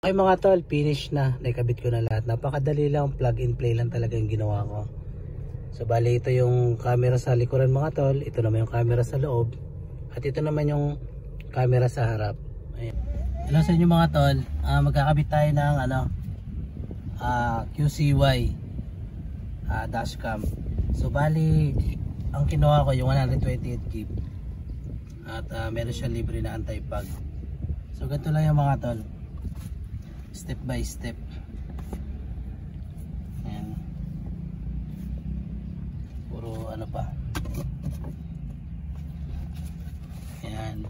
Okay mga tol, finish na. Naikabit ko na lahat. Napakadali lang, plug and play lang talaga yung ginawa ko. So bali ito yung camera sa likuran mga tol. Ito naman yung camera sa loob. At ito naman yung camera sa harap. Ayan. Hello sa inyo mga tol. Magkakabit tayo ng QCY dashcam. So bali ang kinuha ko yung 128GB. At meron siya libre na anti-fog. So ganito lang yung mga tol. Step by step. Ayan. Puro ano pa. Ayan.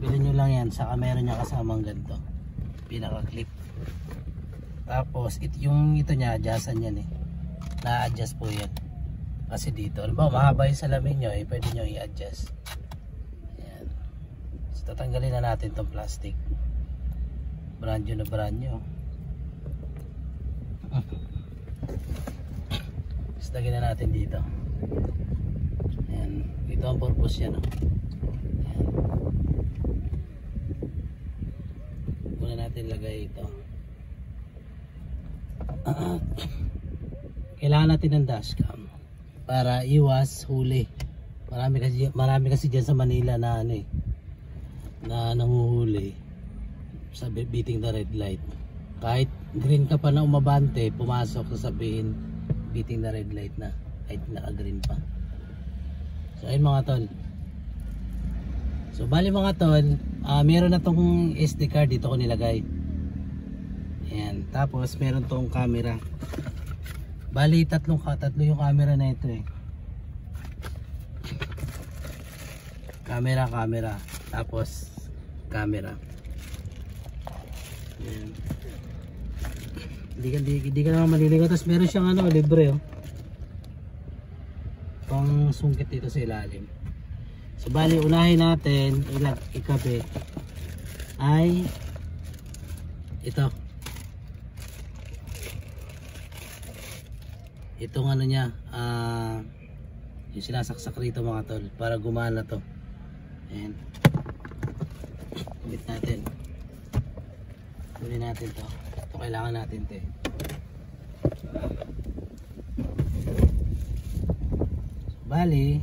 Bilhin nyo lang yan. Saka meron niya kasamang ganito. Pinaka-clip. Tapos yung ito niya, adjustan yan eh. Na-adjust po yan. Kasi dito, ano ba, mahaba yung salamin nyo eh. Pwede nyo i-adjust. Tatanggalin na natin tong plastic. Brand new na brand new. Lagyan na natin dito. Ayan. Ito ang purpose yan. Ayan. Muna natin lagay ito. Kailangan natin ng dashcam para iwas huli. Marami kasi dyan sa Manila na na nanguhuli sa beating the red light. Kahit green ka pa na umabante, pumasok, sasabihin beating the red light na kahit naka green pa. So ayun mga tol. So bali mga tol, meron na tong SD card dito ko nilagay. Ayan. Tapos meron tong camera. Bali tatlo yung camera na ito eh. Camera. Tapos camera. Ayan. Hindi ka naman maliligaw. Tapos meron siyang libre pang sungkit dito sa ilalim. So bali unahin natin ikabi ay ito. Itong niya yung sinasaksak rito mga tol para gumana to. Ayan. Ulit natin. Kunin natin to. Ito kailangan natin to eh. Bali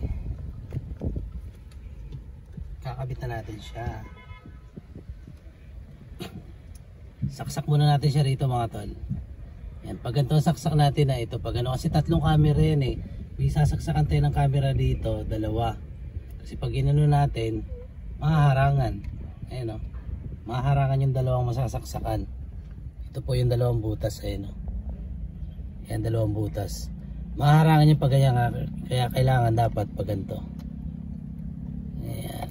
kakabit na natin siya. Saksak muna natin siya rito mga tol. Yan, pag ganito saksak natin na ito, pag kasi tatlong camera yan eh. May sasaksakan tayo ng camera dito, dalawa. Kasi pag inano natin, mahaharangan. Ayan mahaharangan yung dalawang masasaksakan. Ito po yung dalawang butas. Ayan Ayan, dalawang butas. Mahaharangan yung pag ganyan, kaya kailangan dapat pag ganito. Ayan.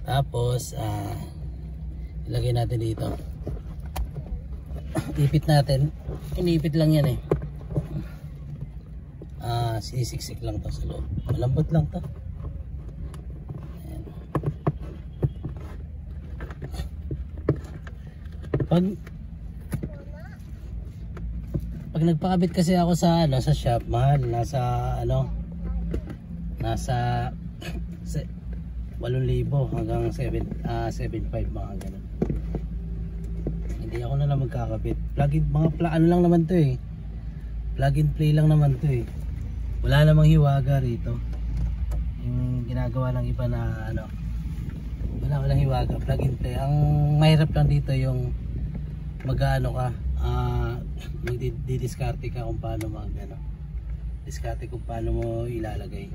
Tapos ilagay natin dito. Ipit natin. Inipit lang yan eh. Sinisiksik lang to sa loob. Malambot lang to. Ayan. Pag nagpakabit kasi ako sa sa shop, mahal, nasa 8,000 hanggang 7,500 mga ganun. Hindi ako na lang magkakabit. Ano lang naman to eh. Plug and play lang naman to eh. Wala namang hiwaga rito. Yung ginagawa ng iba na walang hiwaga, plug and play. Ang mahirap lang dito yung mag-ano ka, magdidiskarte ka kung paano diskarte kung paano mo ilalagay.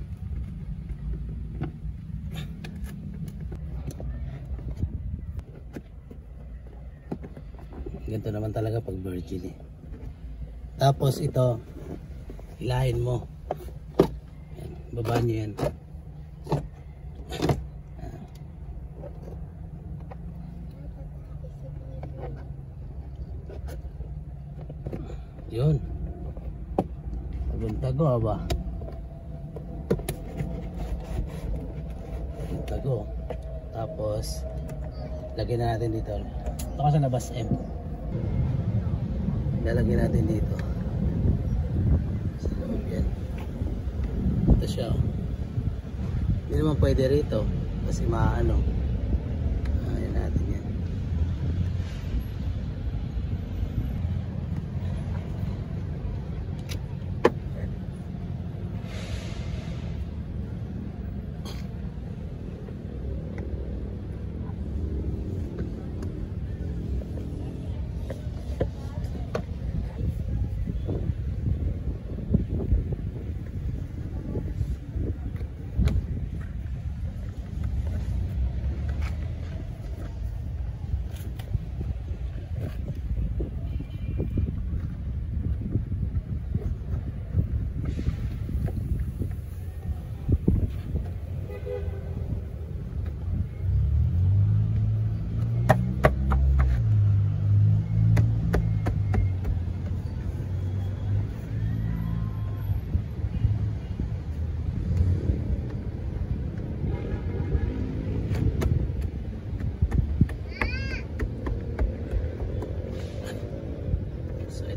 Ganito naman talaga pag virgin eh. Tapos ito hilahin mo. Ayan, baba nyo yan. Yun. Tago ba? Tago. Tapos lagyan na natin dito. Ito kasi nabas M. Lalagyan natin dito. Sa loob yan. Ito siya. Hindi naman pwede rito kasi maano. Ayan natin yan.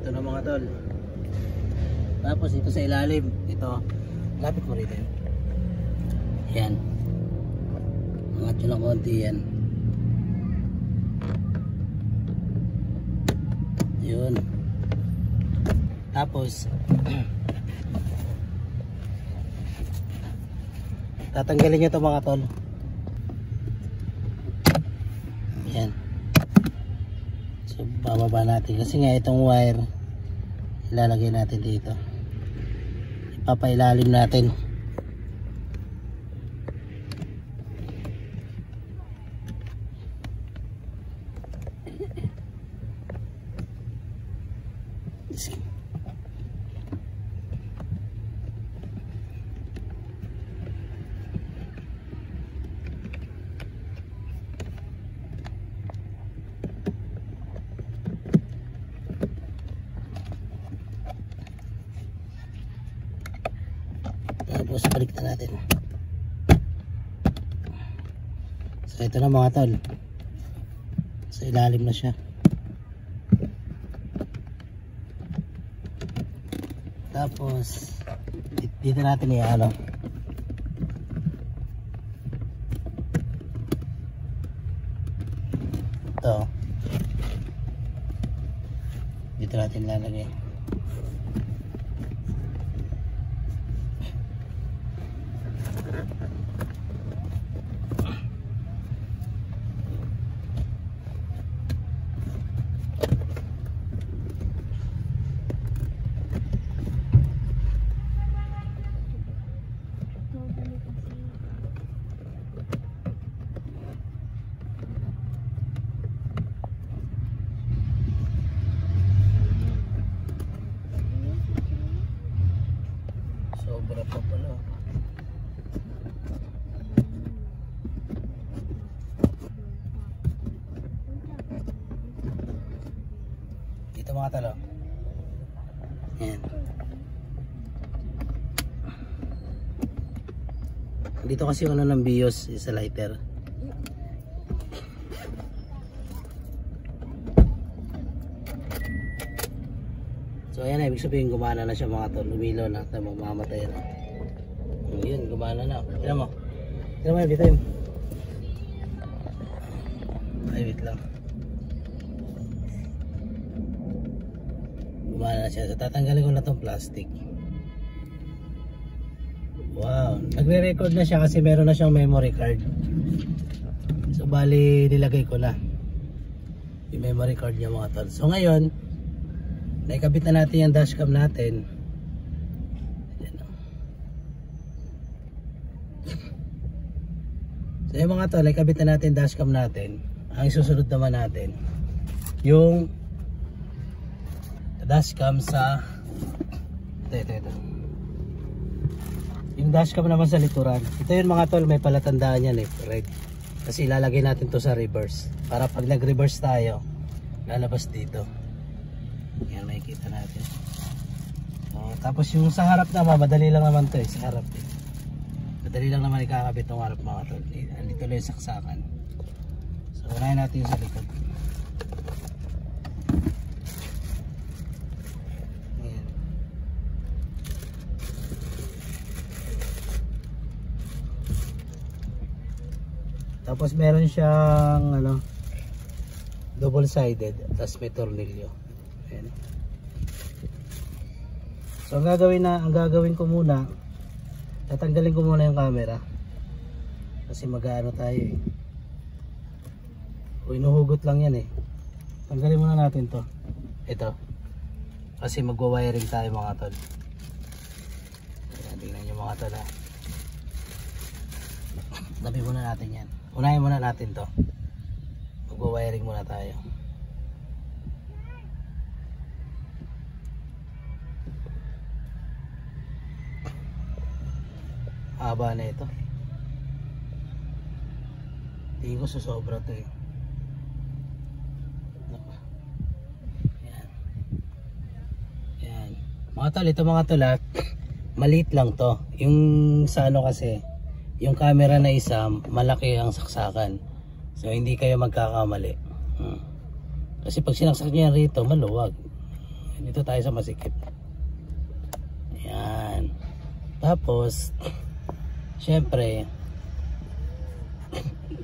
Ito na mga tol. Tapos ito sa ilalim, ito lapit mo rito. Yan, angat nyo lang konti yan. Yun. Tapos tatanggalin nyo ito mga tol. Yan. So bababa natin kasi nga itong wire ilalagay natin dito, ipapailalim natin. Tapos balik na natin. So ito na mga tol, sa ilalim na siya. Tapos dito natin i-ano, ito dito natin lalagay. Sobra pa pala. Dito mga talo. Yan. Dito kasi ano ng BIOS sa lighter. So ayan, ibig sabihin gumana na siya mga tol. Lumilaw na, mamamatay na. Yun, gumana na. Tignan mo. Tignan mo, dito yun. Ay, wait lang. Gumana na siya. So tatanggalin ko na tong plastic. Wow, nagre-record na siya kasi meron na siyang memory card. So bali nilagay ko na yung memory card niya mga tol. So ngayon naikabit na natin yung dashcam natin. So yung mga tol, naikabit na natin dashcam natin. Ang susunod naman natin yung dashcam sa ito. Yung dashcam naman sa likuran. Ito yung mga tol, may palatandaan yan right? Kasi ilalagay natin to sa reverse para pag nag-reverse tayo lalabas dito. Yan, makikita natin. Tapos yung sa harap naman, madali lang naman to sa harap madali lang naman ikakabit ng harap mga tol. Dito lang yung saksakan. So unahin natin yung sa likod. Ayan. Tapos meron siyang ano, double sided, tapos may tornilyo. Ayan. So ang gagawin ko muna, tatanggalin ko muna yung camera. Kasi mag-aano tayo eh. O inuhugot lang yan eh. Tanggalin muna natin to. Ito. Kasi magwa-wiring tayo mga tol. Ayan, tingnan nyo mga tol ha. Tabi muna natin yan. Unahin muna natin to. Magwa-wiring muna tayo. Haba na ito. Tingin ko susobra to eh. Yan. Yan. Mga tol, ito mga tol ha, maliit lang to. Yung sa ano kasi, yung camera na isa, malaki ang saksakan. So hindi kayo magkakamali. Kasi pag sinaksak nyo yan rito, maluwag. Dito tayo sa masikip. Yan. Tapos, syempre,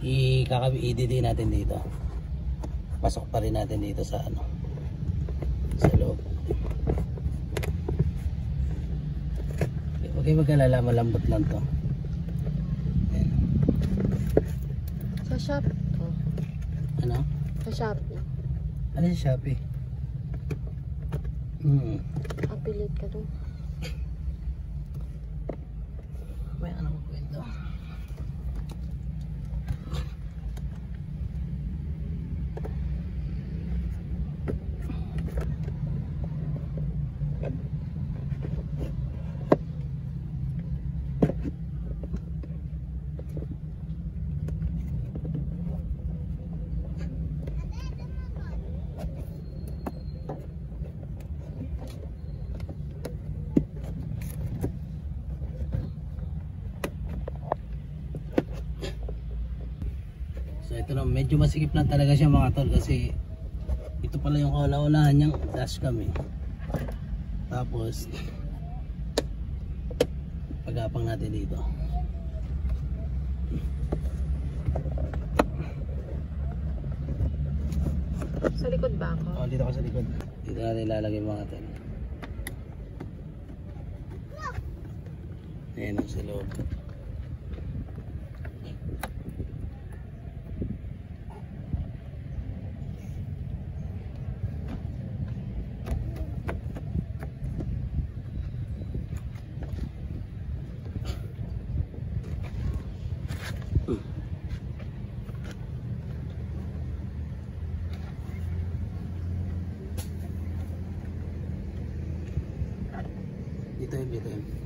i-DD natin dito. Pasok pa rin natin dito sa ano, sa loob. Okay, mag-alala, malambot lang to. Ayan. Sa Shopee to. Ano? Sa Shopee. Ano sa Shopee? Affiliate ka doon. May ano ko kwento? So ito na, medyo masikip lang talaga siya mga tol kasi ito pala yung kauna-unahan niyang dashcam eh. Tapos pagapang natin dito. Sa likod ba ako? Oh, dito ka sa likod. Dito natin ilalagay mga tol. Ayan ang sa loob.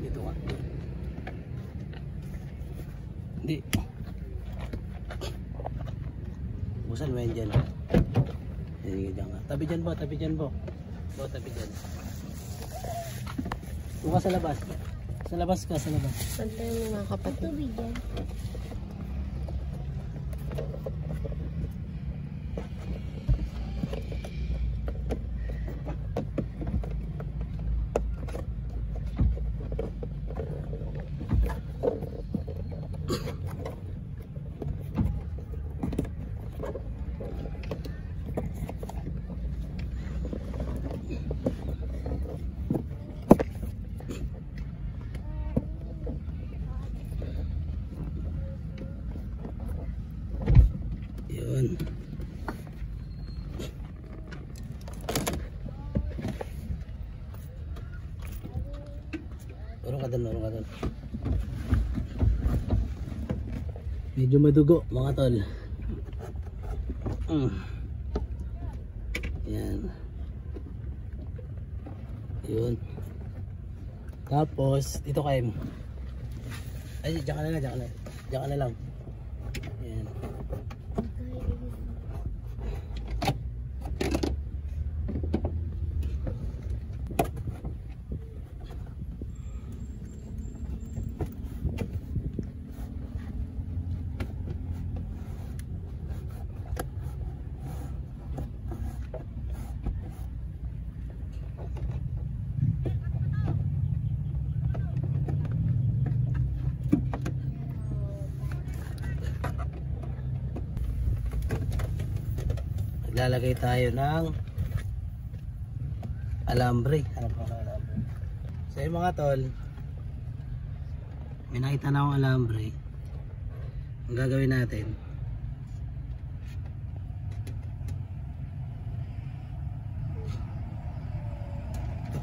Dito ka. Hindi. Busan mo yan dyan. Hindi ka. Tabi dyan po, tabi dyan po. Po, tabi dyan. Doon ka sa labas. Sa labas ka, sa labas. Pantay mo mga kapatid. Tubig yan. Yun. Urong ka doon, urong ka doon. Medyo madugo mga tol. Yan. Yun. Tapos dito kayo. Ay, diyan ka na lang, diyan ka na. Diyan ka na lang. Yan. Maglalagay tayo ng alambre. Ano pa ang alambre? So yung mga tol, may nakita na akong alambre. Ang gagawin natin,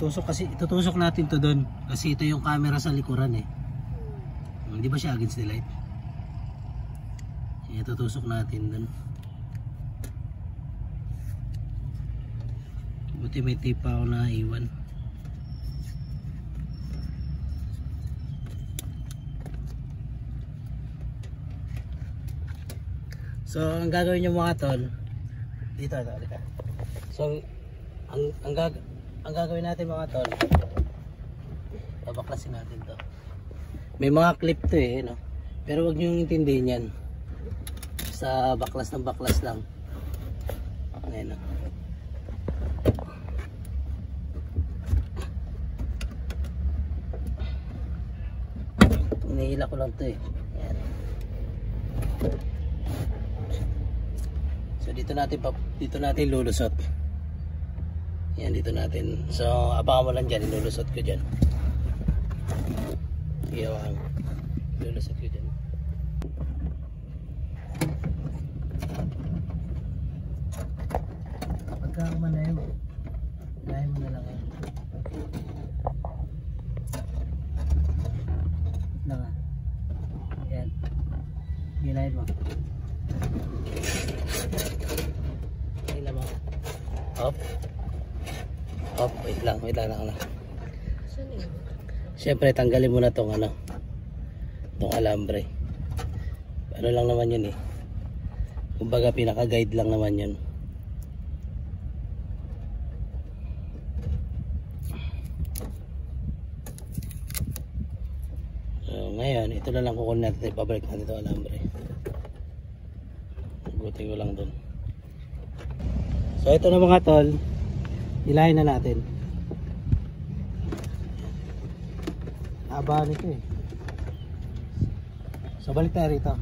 tutusok natin to doon kasi ito yung camera sa likuran eh. Hindi ba siya against the light? Tutusok natin doon. Buti may tape pa ako na iwan. So ang gagawin nyo mga tol, dito ka. So ang gagawin natin mga tol, babaklasin natin to. May mga clip to eh, no? Pero wag nyo intindihin yan. Sa baklas ng baklas lang. Ayan na. Hinihila ko lang to eh. Ayan. So dito natin lulusot. Yan dito natin. So abangan mo lang dyan, ilulusot ko dyan. Iyawan. Lulusot ko dyan. Pagka umanayo, ilahin mo na lang yan. Lang ah. Yan. Ilahin mo. Ilahin mo. Up. Up. Wait lang. Siyempre tanggalin mo na tong tong alambre. Ano lang naman yun eh. Kumbaga pinaka-guide lang naman yun. So ngayon, ito na lang kukunin natin. Ibabalik natin itong alambre. Buti ko lang dun. So ito na mga tol. Ilahin na natin. Haba nito eh. So balik tayo rito.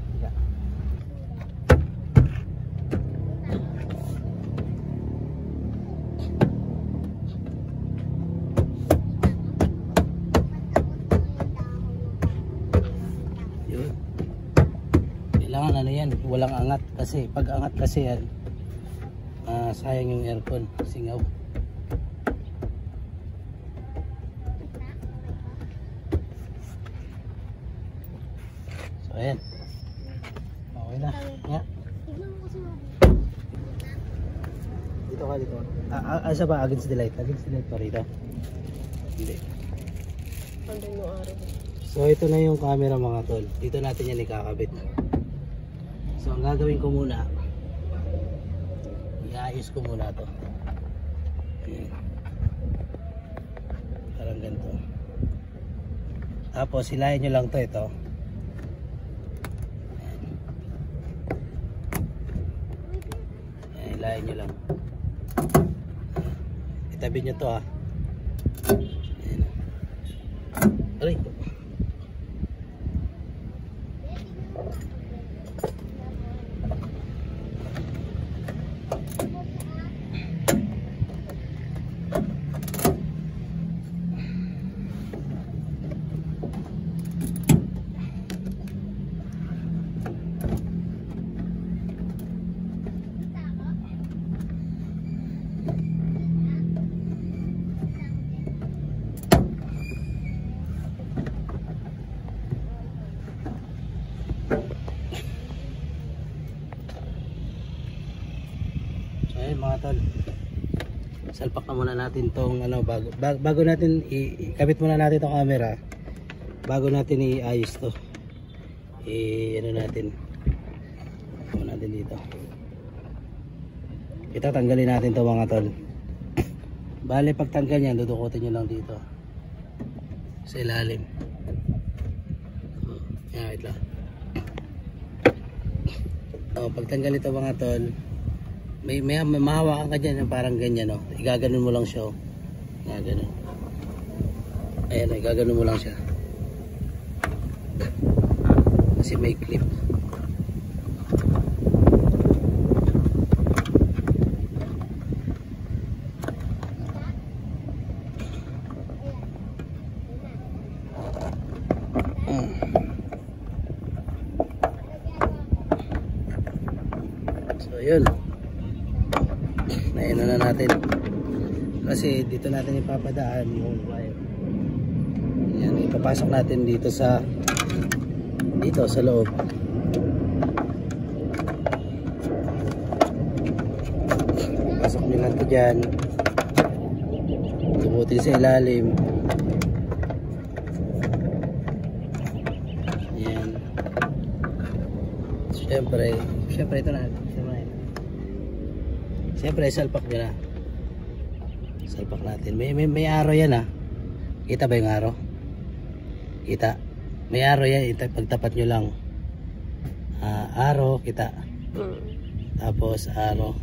Yun. Kailangan yan, walang angat kasi pag angat kasi yan, sayang yung aircon, singaw. Ayan. Okay na. Yeah. Dito ka dito. Asa ba against the light? Against the light pa rito? Hindi. So ito na yung camera mga tol. Dito natin yan ikakabit. So ang gagawin ko muna, iayos ko muna to. Ayan. Parang ganito. Tapos hilahin nyo lang to ito. Hilahin nyo lang. Itabi nyo to ha. Ayan. Aray. Ayun mga tol, salpak na muna natin tong bago natin ikabit muna natin tong camera, bago natin iayos to, natin dito, tanggalin natin to mga tol. Bale pagtanggal niyan, dudukutin nyo lang dito sa ilalim. Yan, wait lang. Pagtanggal ito mga tol, may mahawakan ka dyan parang ganyan, no? Igaganon mo lang siya, ganun. Ayan, igaganon mo lang siya kasi may clip. ayun, naino na natin kasi dito natin ipapadaan yung wire. Yan, ipapasok natin dito sa loob. Pasok nyo lang ito dyan, tumutin sa ilalim. Yan, syempre ito na, syempre salpak nyo na, salpak natin. May araw yan, ha. Kita ba yung araw? Kita, may araw yan. Pagtapat nyo lang, araw, kita. Tapos araw,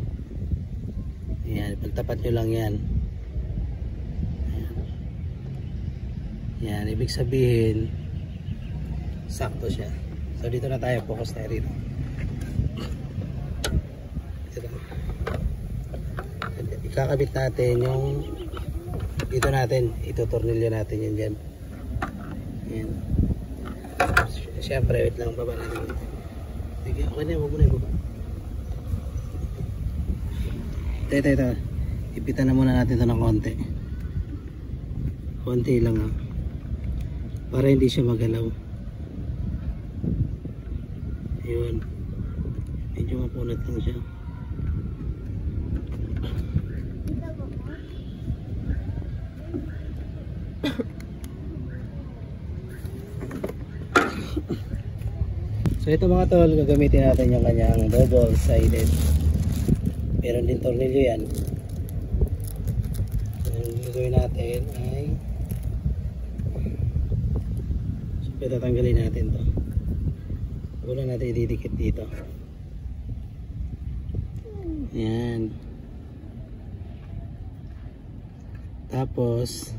yan, pagtapat nyo lang yan. Yan, ibig sabihin sakto siya. So dito na tayo, focus tayo rito. Ikakabit natin yung dito natin, itutornilyo natin yan dyan. Yan. Siyempre, wait lang, baba natin. Okay na, huwag mo na ibaba. Ito. Ipitan na muna natin ito ng konti. Konti lang, ha. Para hindi siya magalaw. Ayun. Medyo mapunat lang siya. So ito mga tol, gagamitin natin yung kanyang double sided. Meron din tornilyo yan. So yung gagawin natin ay so tatanggalin natin to. Una natin ididikit dito. Yan. Tapos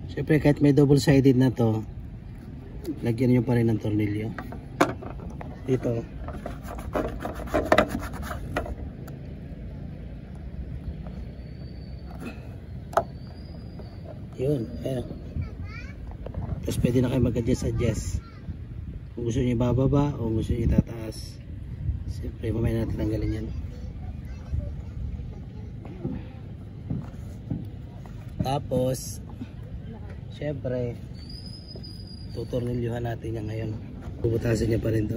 syempre kahit may double sided na to, lagyan nyo pa rin ng tornilyo dito. Yun, ayan. Tapos pwede na kayo mag-adjust kung gusto nyo bababa o gusto nyo itataas. Siyempre mamaya natin tanggalin yan. Tapos siyempre tutornilyuhan natin yan ngayon. Bubutasin niya pa rin to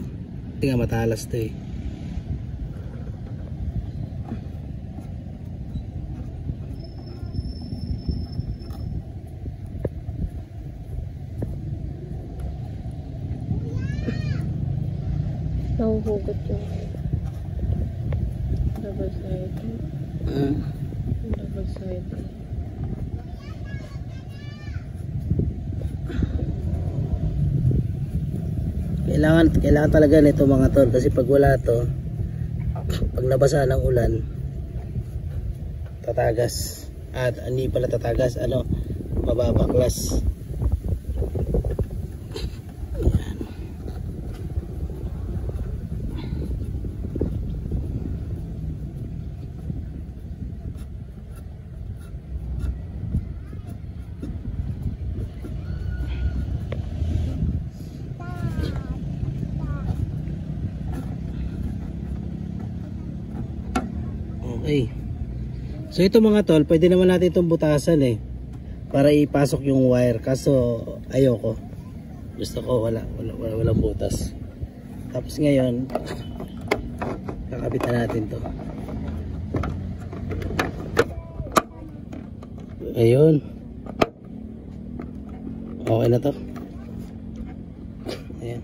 kasi nga matalas to eh. Nahuhugot yung double sided. Double sided. Kailangan talaga nito mga tol, kasi pag wala to, pag nabasa ng ulan, tatagas. At hindi pala tatagas, mababaklas. Okay. So ito mga tol, pwede naman natin itong butasan eh, para ipasok yung wire, kaso ayoko. Gusto ko walang butas. Tapos ngayon kakabit na natin to. Ayun. Okay na to. Ayan.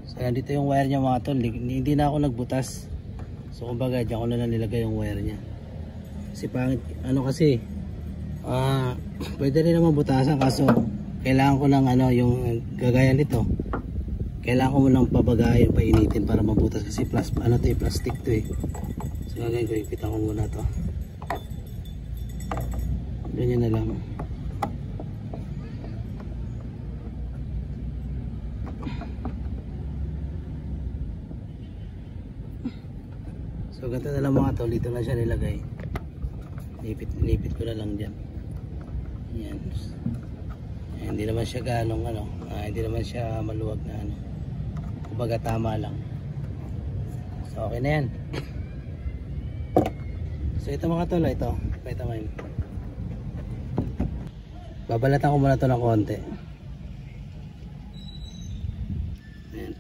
So nandito yung wire niya mga tol, hindi na ako nagbutas. So kumbaga dyan ko na lang nilagay yung wire nya. Kasi pangit, pwede rin naman butasan, kaso kailangan ko ng yung gagaya nito. Kailangan ko munang pabagayin, painitin para mabutas, kasi plastic to eh. So gagawin ko, ipitan ko muna to. Ganyan na lang. So ganito na lang mga tol, dito na siya nilagay. Nilipit ko na lang dyan. Yan. Hindi naman siya ganong hindi naman siya maluwag na kumbaga tama lang. So okay na yan. So ito mga tol, ito pakita mo yun. Babalatan ko muna ito ng konti. Ayan.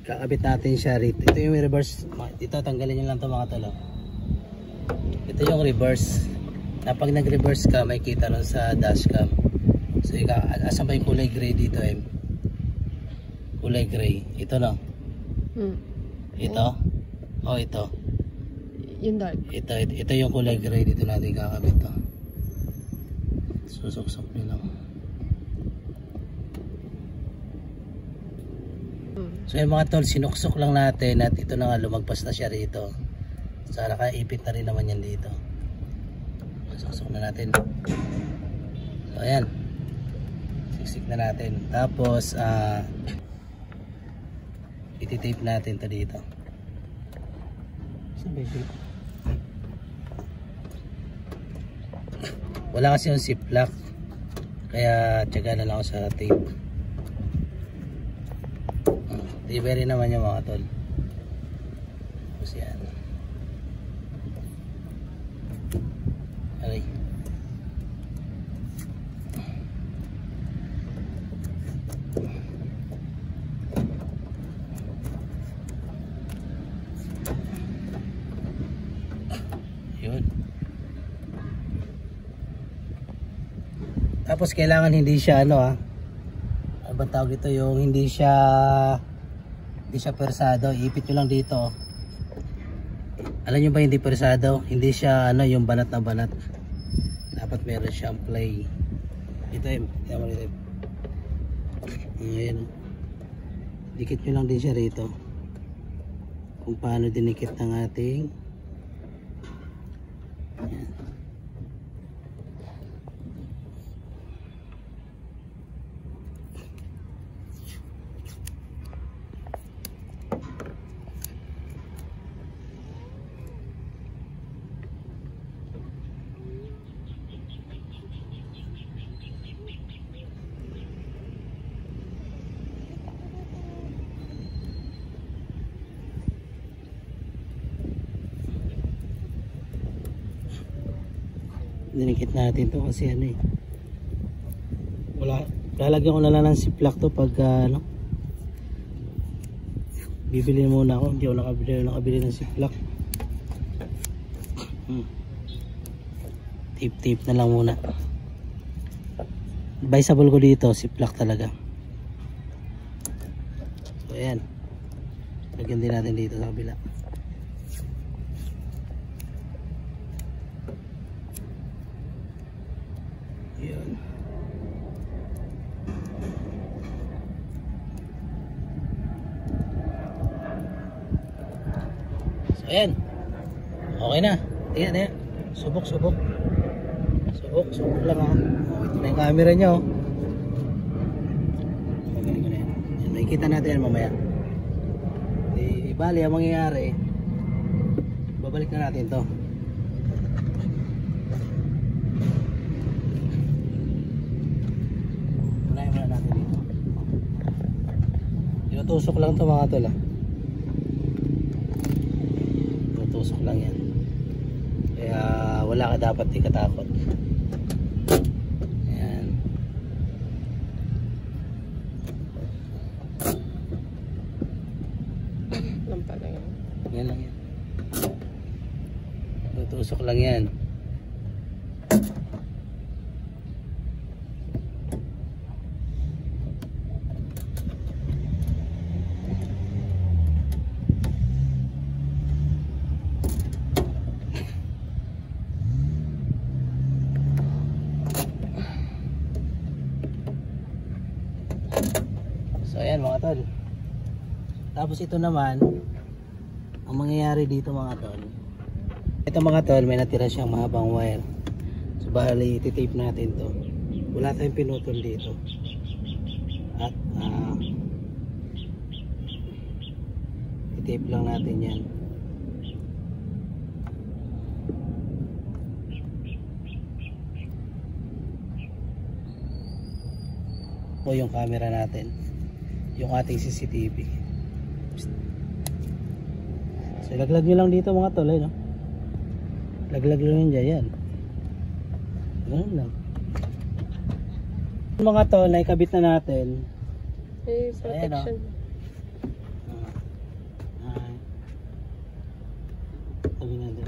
Kakabit natin siya rito. Ito yung reverse. Ito tanggalin nyo lang ito mga tol. Ito yung reverse. Na pag nag-reverse ka, may kita nun sa dashcam. So asan ba yung kulay gray dito kulay gray. Ito no? Ito? Oh ito. Yung dark. Ito yung kulay gray dito natin kakabit to. Susok-sok nyo lang. So yung mga tol, sinuksok lang natin at ito na nga lumagpas na siya rito. So nakaipit na rin naman yan dito. Suksok na natin. So ayan. Siksik na natin. Tapos iti-tape natin to dito. So baby. Wala kasi yung zip lock. Kaya tiyaga na lang ako sa tape. Tibay rin naman yung mga tol. Tapos yan. Aray. Yun. Tapos kailangan hindi siya ano bang tawag ito, yung hindi siya persado. Iipit nyo lang dito. Alam nyo ba hindi persado? Hindi siya yung banat na banat. Dapat meron siyang play. Ito ngayon dikit nyo lang din siya rito kung paano dinikit ng ating yan. Dinikit natin to kasi wala, lalagyan ko na lang ng ziplock to pag bibili muna ako. Hindi ako nakabili ng ziplock. Tape na lang muna. Advisable ko dito ziplock talaga. So ayan, lagyan din natin dito sa kabila. Yun. So ayan, okay na. Tingnan subok lang ito na yung camera nyo. Okay ko na yan. Makikita natin yan mamaya. Bali ang mangyayari, babalik na natin to. Tusok lang to mga tol. Tusok lang yan. Kaya wala ka dapat ikatakot. Ayan. Lampa lang yan. Yan lang yan. Tusok lang yan. So ayan mga tol. Tapos ito naman ang mangyayari dito mga tol. Ito mga tol, may natira siyang mahabang wire. So bali iti-tape natin to. Wala tayong pinutol dito. At i-tape lang natin yan. O yung camera natin. yung ating CCTV. So laglag nyo lang dito mga tol, no? Laglag lang yun dyan, yan. Ganun lang. Mga tol, naikabit na natin. May So, ayan, protection. Sabi natin.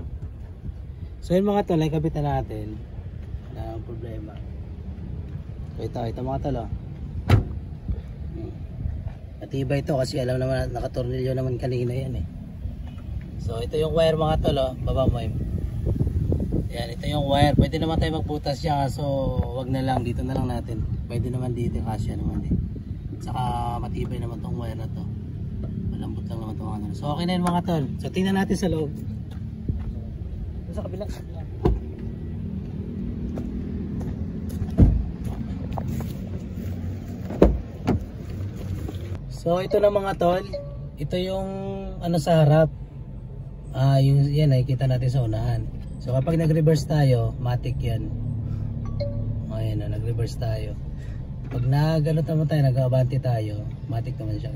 So yun mga tol, naikabit na natin. Wala nang problema. So ito mga tol, oh. Matibay ito kasi alam naman nakatornilyo naman kanina yan eh. So ito yung wire mga tol, oh. Baba mo yun. Yan, ito yung wire. Pwede naman tayo magbutas siya, so wag na lang, dito na lang natin. Pwede naman dito, kasya naman eh. Saka matibay naman tong wire na to. Malambot lang naman tong ano. So okay na yun mga tol. So tingnan natin sa loob. Sa kabila. So ito na mga tol. Ito yung ano sa harap. Yung yan nakikita natin sa unahan. So kapag nag-reverse tayo, matic yan. Ayan na, nag-reverse tayo. Pag nag-ano naman tayo, nag-abante tayo, matic naman siya.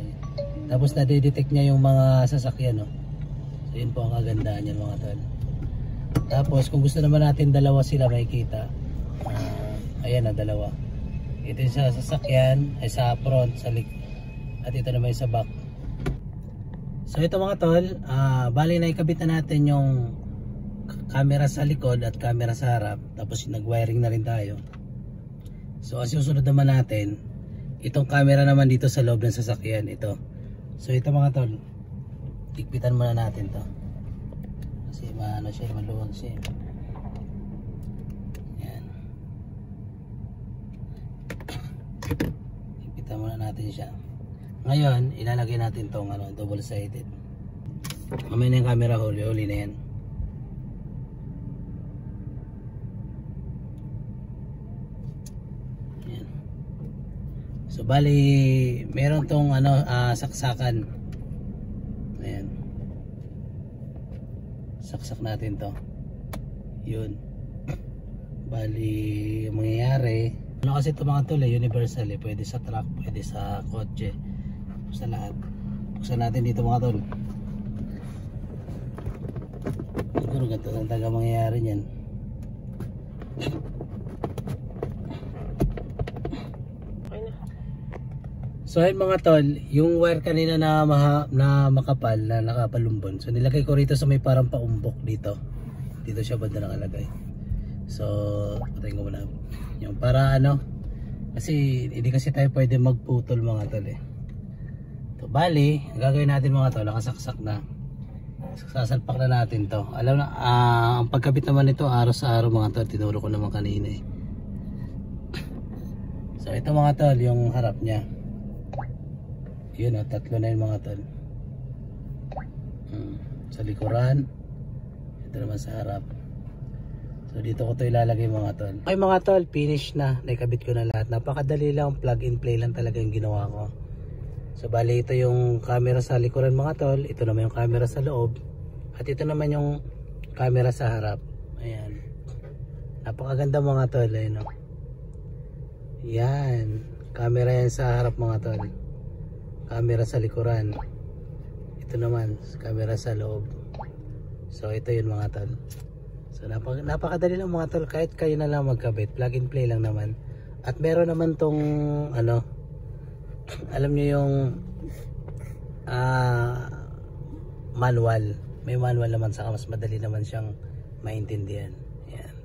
Tapos na-detect niya yung mga sasakyan, no? So yun po ang kagandahan yan mga tol. Tapos kung gusto naman natin dalawa sila makikita. Ayan na, dalawa. Ito yung sa sasakyan, ay sa front, sa likod. At ito naman yung sa back. So ito mga tol, bali na ikabit na natin yung camera sa likod at camera sa harap. Tapos nag-wiring na rin tayo. So ang susunod naman natin, itong camera naman dito sa loob ng sasakyan, ito. So ito mga tol, ikpitan muna natin to. Kasi maano siya, maluwag siya. Yan. Ikpitan muna natin siya. Ngayon, ilalagay natin tong ano, double-sided. Mamaya na yung camera, huli na yan. Yan. So bali, meron tong ano, saksakan. Ayan. Saksak natin to. Yun. Bali, mangyayari, ano kasi ito mga tol, universal eh. Pwede sa truck, pwede sa kotse, sa lahat. Buksan natin dito mga tol. Siguro ganito ang taga mangyayari nyan. Okay na. So ayun mga tol, yung wire kanina na makapal, na nakapalumbon. So nilagay ko rito sa may parang paumbok dito. Dito siya banda nakalagay. So patayin ko muna. Yung para ano, kasi hindi kasi tayo pwede magputol mga tol eh. So bali, ang gagawin natin mga tol, nakasaksak na. Sasalpak na natin to. Alam na, ang pagkabit naman nito araw sa araw mga tol, tinuro ko naman kanina eh. So ito mga tol, yung harap niya. Yun o, tatlo na yung mga tol. Sa likuran, ito naman sa harap. So dito ko to ilalagay mga tol. Okay mga tol, finish na. Naikabit ko na lahat. Napakadali lang, plug and play lang talaga yung ginawa ko. So bali ito yung camera sa likuran mga tol. Ito naman yung camera sa loob. At ito naman yung camera sa harap. Ayan. Napakaganda mga tol. Ayan o. Yan. Camera yan sa harap mga tol. Camera sa likuran. Ito naman, camera sa loob. So ito yun mga tol. So napakadali lang mga tol. Kahit kayo na lang magkabit, plug and play lang naman. At meron naman tong ano, alam nyo yung manual. May manual naman, saka mas madali naman siyang maintindihan. Yan.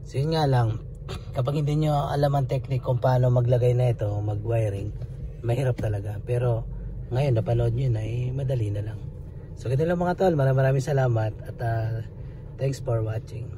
So yun nga lang, kapag hindi nyo alam ang technique kung paano maglagay na ito, mag-wiring, mahirap talaga. Pero ngayon napanood nyo na, madali na lang. So ganun lang mga tol, maraming salamat at thanks for watching.